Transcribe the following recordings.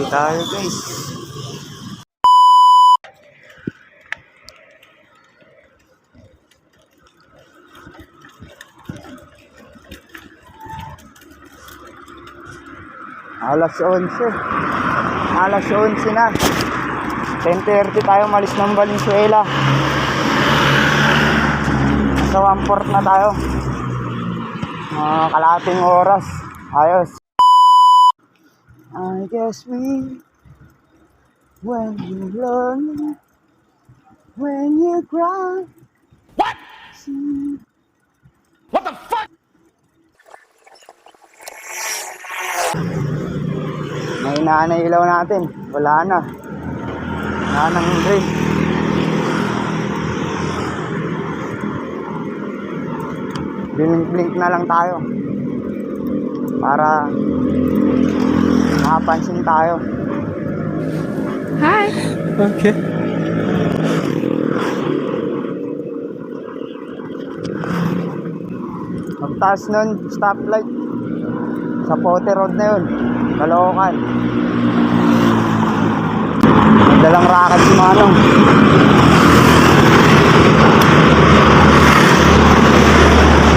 Tayo guys. Alas 11. Alas 11 na. 10:30 tayo malis ng Valenzuela. Sa 1/4 na tayo. Kalahating oras. Ayos. I guess we when you learn, when you cry. What? What the fuck? May inaan na ilaw natin. Wala na. Wala nang green. Blink na lang tayo. Para makapansin tayo. Hi. Okay. Magtaas nun, stoplight. Sa Pote Road na yun. Caloocan. Madalang rakat si Manong.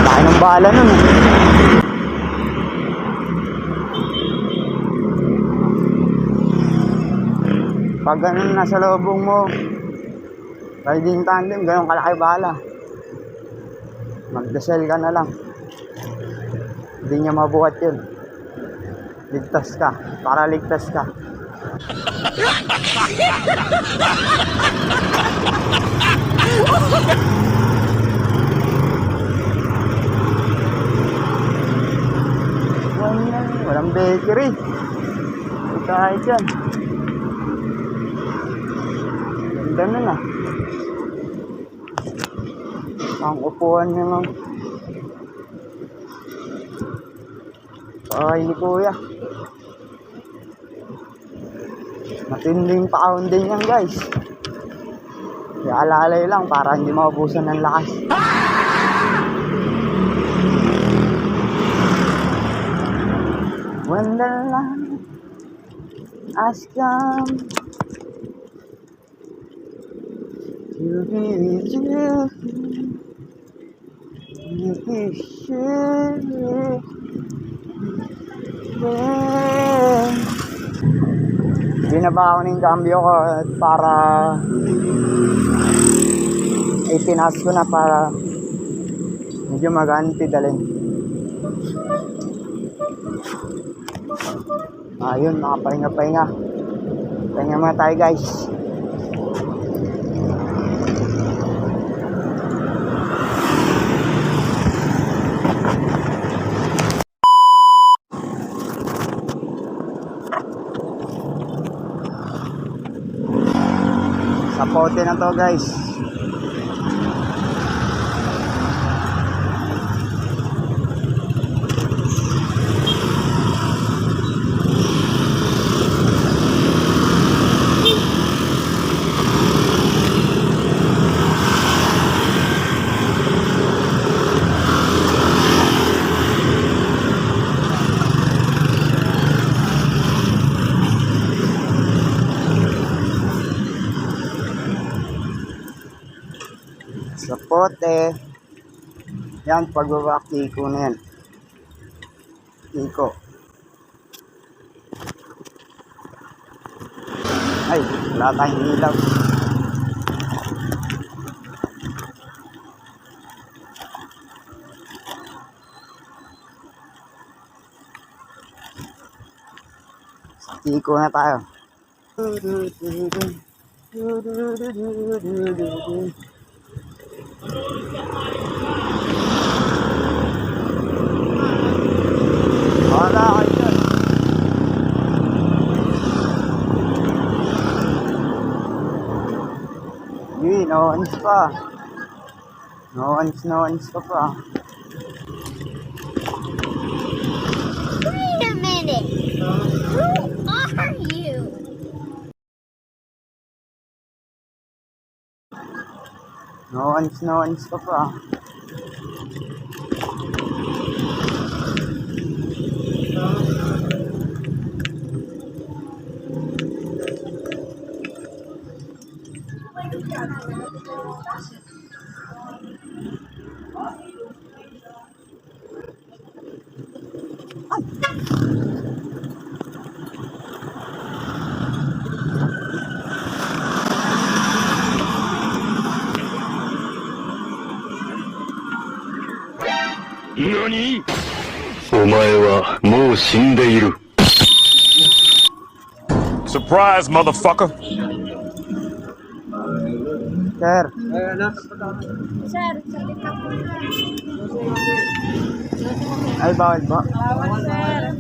Laki ng bala nun. Pag ganun nasa lobong mo, riding tandem, ganun kalaki bala. Magdasal ka na lang. Hindi niya mabuhat yun. Ligtas ka. Para ligtas ka. Walang bakery. Hindi kahit yan. Ganda na na. Ang upuan niya nga. Ay ni Kuya. Matinding pounding yan guys. Kaya alalay lang para hindi maubusan ng lakas. When the light has come to be with you, you be sure. Binaba ko na yung cambio ko para itinaas ko na para medyo maganti dalhin. Ayun, nakapahinga-pahinga. Pahinga muna tayo guys. Sa Pote na to guys. Sa Pote. Yan, pagbaba Kiko na yan. Kiko. Ay, wala tayong ilaw. Sa Kiko na tayo. Wala kayo dyan. Yun, no-ons pa. No-ons ka pa. Wait a minute. Who are you? No-ons ka pa. 何？お前はもう死んでいる。 Surprise, motherfucker. Sir, Sir, salit na po. ay bawal po. Bawal, sir.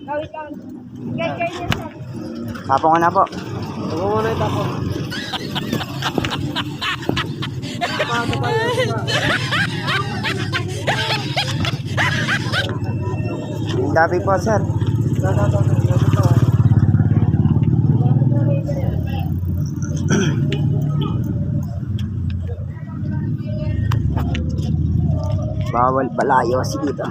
Gawin ka. Gagay niya, sir. Tapon ko na po. Huwag mo muna itapon. Copy po, sir. Bawal palayo dito.